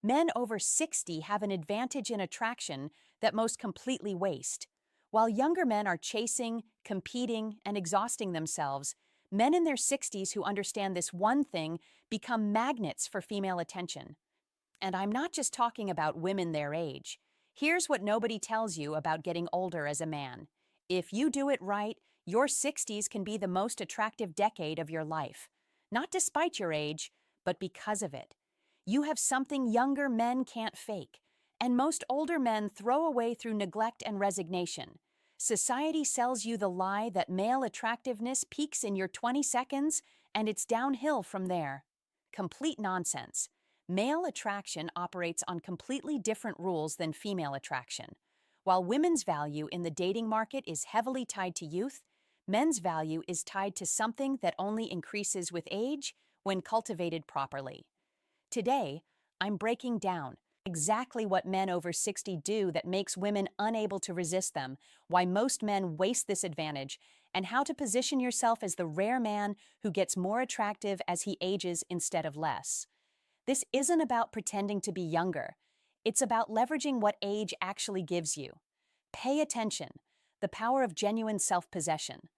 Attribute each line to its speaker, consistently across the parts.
Speaker 1: Men over 60 have an advantage in attraction that most completely waste. While younger men are chasing, competing, and exhausting themselves, men in their 60s who understand this one thing become magnets for female attention. And I'm not just talking about women their age. Here's what nobody tells you about getting older as a man. If you do it right, your 60s can be the most attractive decade of your life. Not despite your age, but because of it. You have something younger men can't fake, and most older men throw away through neglect and resignation. Society sells you the lie that male attractiveness peaks in your 20 seconds and it's downhill from there. Complete nonsense. Male attraction operates on completely different rules than female attraction. While women's value in the dating market is heavily tied to youth, men's value is tied to something that only increases with age when cultivated properly. Today, I'm breaking down exactly what men over 60 do that makes women unable to resist them, why most men waste this advantage, and how to position yourself as the rare man who gets more attractive as he ages instead of less. This isn't about pretending to be younger. It's about leveraging what age actually gives you. Pay attention. The power of genuine self-possession.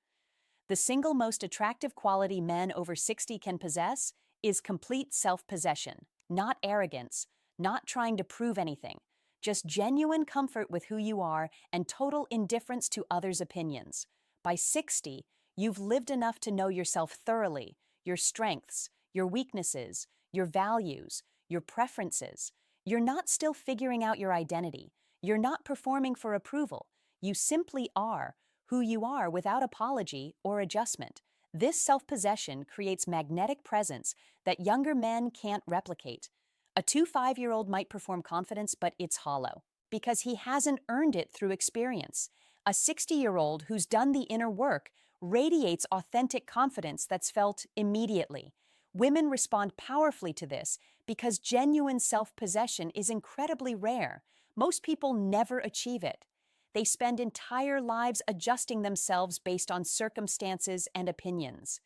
Speaker 1: The single most attractive quality men over 60 can possess is complete self-possession, not arrogance, not trying to prove anything, just genuine comfort with who you are and total indifference to others' opinions. By 60, you've lived enough to know yourself thoroughly, your strengths, your weaknesses, your values, your preferences. You're not still figuring out your identity. You're not performing for approval. You simply are who you are without apology or adjustment. This self-possession creates magnetic presence that younger men can't replicate. A 25-year-old might perform confidence, but it's hollow, because he hasn't earned it through experience. A 60-year-old who's done the inner work radiates authentic confidence that's felt immediately. Women respond powerfully to this because genuine self-possession is incredibly rare. Most people never achieve it. They spend entire lives adjusting themselves based on circumstances and opinions.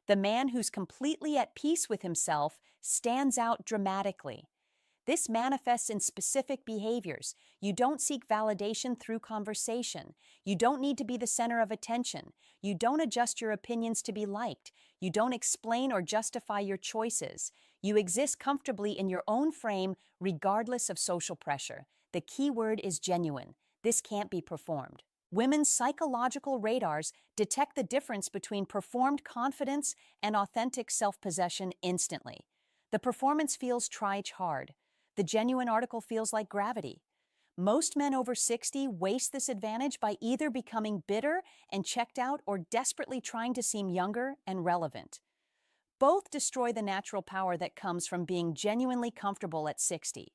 Speaker 1: The man who's completely at peace with himself stands out dramatically. This manifests in specific behaviors. You don't seek validation through conversation. You don't need to be the center of attention. You don't adjust your opinions to be liked. You don't explain or justify your choices. You exist comfortably in your own frame regardless of social pressure. The key word is genuine. This can't be performed. Women's psychological radars detect the difference between performed confidence and authentic self-possession instantly. The performance feels try-hard. The genuine article feels like gravity. Most men over 60 waste this advantage by either becoming bitter and checked out or desperately trying to seem younger and relevant. Both destroy the natural power that comes from being genuinely comfortable at 60.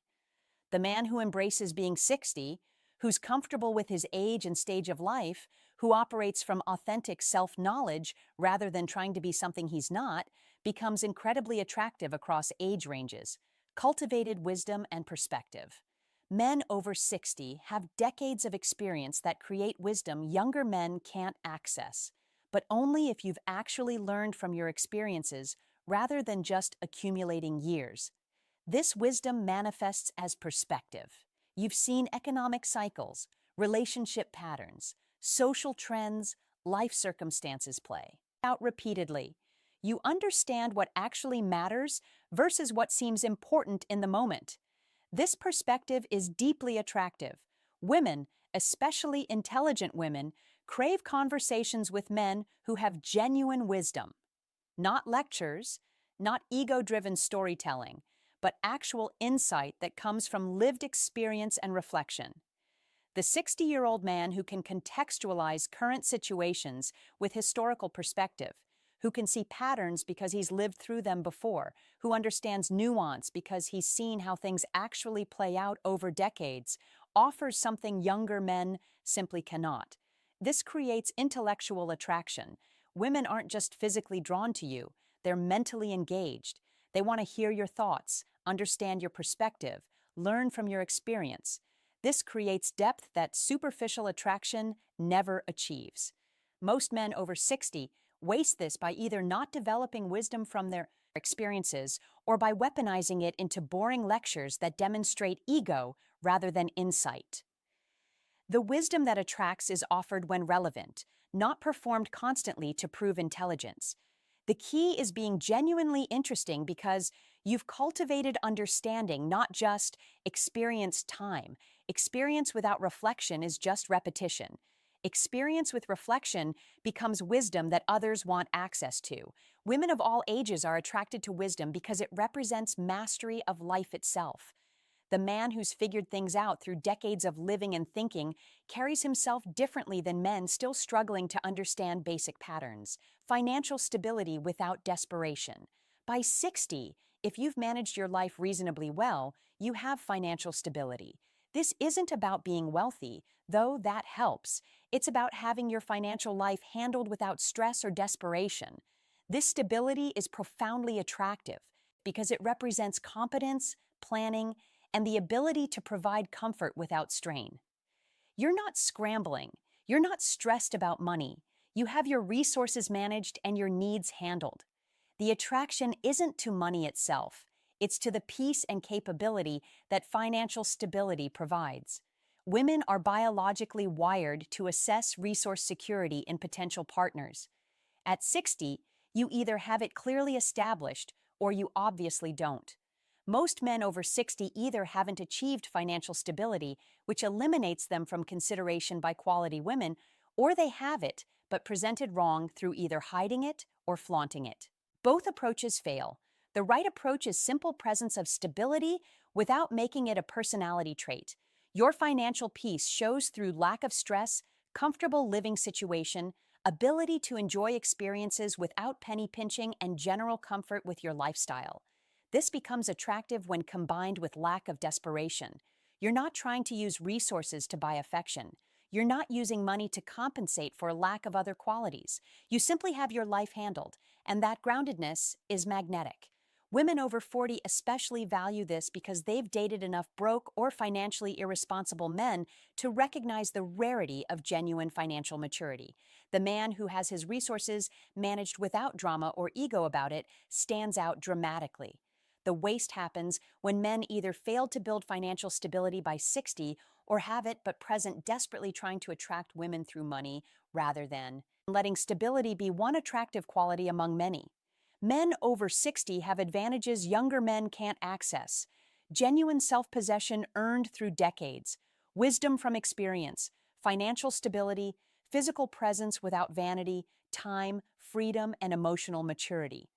Speaker 1: The man who embraces being 60, who's comfortable with his age and stage of life, who operates from authentic self-knowledge rather than trying to be something he's not, becomes incredibly attractive across age ranges. Cultivated wisdom and perspective. Men over 60 have decades of experience that create wisdom younger men can't access, but only if you've actually learned from your experiences rather than just accumulating years. This wisdom manifests as perspective. You've seen economic cycles, relationship patterns, social trends, life circumstances play out repeatedly. You understand what actually matters versus what seems important in the moment. This perspective is deeply attractive. Women, especially intelligent women, crave conversations with men who have genuine wisdom. Not lectures, not ego-driven storytelling, but actual insight that comes from lived experience and reflection. The 60-year-old man who can contextualize current situations with historical perspective, who can see patterns because he's lived through them before, who understands nuance because he's seen how things actually play out over decades, offers something younger men simply cannot. This creates intellectual attraction. Women aren't just physically drawn to you, they're mentally engaged. They want to hear your thoughts, understand your perspective, learn from your experience. This creates depth that superficial attraction never achieves. Most men over 60 waste this by either not developing wisdom from their experiences or by weaponizing it into boring lectures that demonstrate ego rather than insight. The wisdom that attracts is offered when relevant, not performed constantly to prove intelligence. The key is being genuinely interesting because you've cultivated understanding, not just experienced time. Experience without reflection is just repetition. Experience with reflection becomes wisdom that others want access to. Women of all ages are attracted to wisdom because it represents mastery of life itself. The man who's figured things out through decades of living and thinking carries himself differently than men still struggling to understand basic patterns. Financial stability without desperation. By 60, if you've managed your life reasonably well, you have financial stability. This isn't about being wealthy, though that helps. It's about having your financial life handled without stress or desperation. This stability is profoundly attractive because it represents competence, planning, and the ability to provide comfort without strain. You're not scrambling. You're not stressed about money. You have your resources managed and your needs handled. The attraction isn't to money itself. It's to the peace and capability that financial stability provides. Women are biologically wired to assess resource security in potential partners. At 60, you either have it clearly established or you obviously don't. Most men over 60 either haven't achieved financial stability, which eliminates them from consideration by quality women, or they have it, but presented wrong through either hiding it or flaunting it. Both approaches fail. The right approach is simple presence of stability without making it a personality trait. Your financial peace shows through lack of stress, comfortable living situation, ability to enjoy experiences without penny pinching, and general comfort with your lifestyle. This becomes attractive when combined with lack of desperation. You're not trying to use resources to buy affection. You're not using money to compensate for a lack of other qualities. You simply have your life handled, and that groundedness is magnetic. Women over 40 especially value this because they've dated enough broke or financially irresponsible men to recognize the rarity of genuine financial maturity. The man who has his resources managed without drama or ego about it stands out dramatically. The waste happens when men either fail to build financial stability by 60 or have it but present desperately trying to attract women through money rather than letting stability be one attractive quality among many. Men over 60 have advantages younger men can't access. Genuine self-possession earned through decades, wisdom from experience, financial stability, physical presence without vanity, time, freedom, and emotional maturity.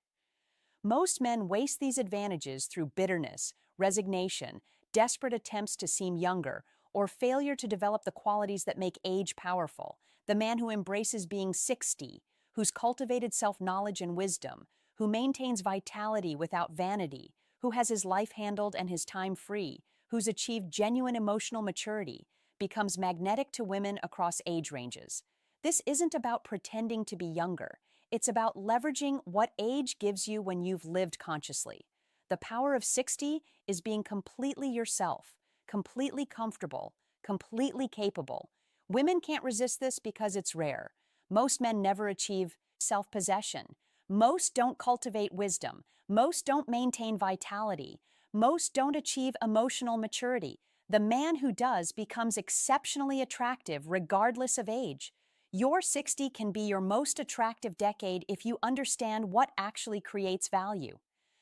Speaker 1: Most men waste these advantages through bitterness, resignation, desperate attempts to seem younger, or failure to develop the qualities that make age powerful. The man who embraces being 60, who's cultivated self-knowledge and wisdom, who maintains vitality without vanity, who has his life handled and his time free, who's achieved genuine emotional maturity, becomes magnetic to women across age ranges. This isn't about pretending to be younger. It's about leveraging what age gives you when you've lived consciously. The power of 60 is being completely yourself, completely comfortable, completely capable. Women can't resist this because it's rare. Most men never achieve self-possession. Most don't cultivate wisdom. Most don't maintain vitality. Most don't achieve emotional maturity. The man who does becomes exceptionally attractive regardless of age. Your 60 can be your most attractive decade if you understand what actually creates value.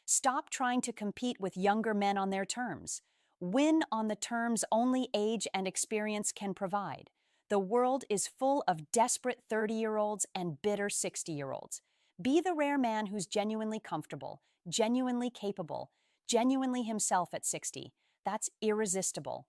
Speaker 1: Stop trying to compete with younger men on their terms. Win on the terms only age and experience can provide. The world is full of desperate 30-year-olds and bitter 60-year-olds. Be the rare man who's genuinely comfortable, genuinely capable, genuinely himself at 60. That's irresistible.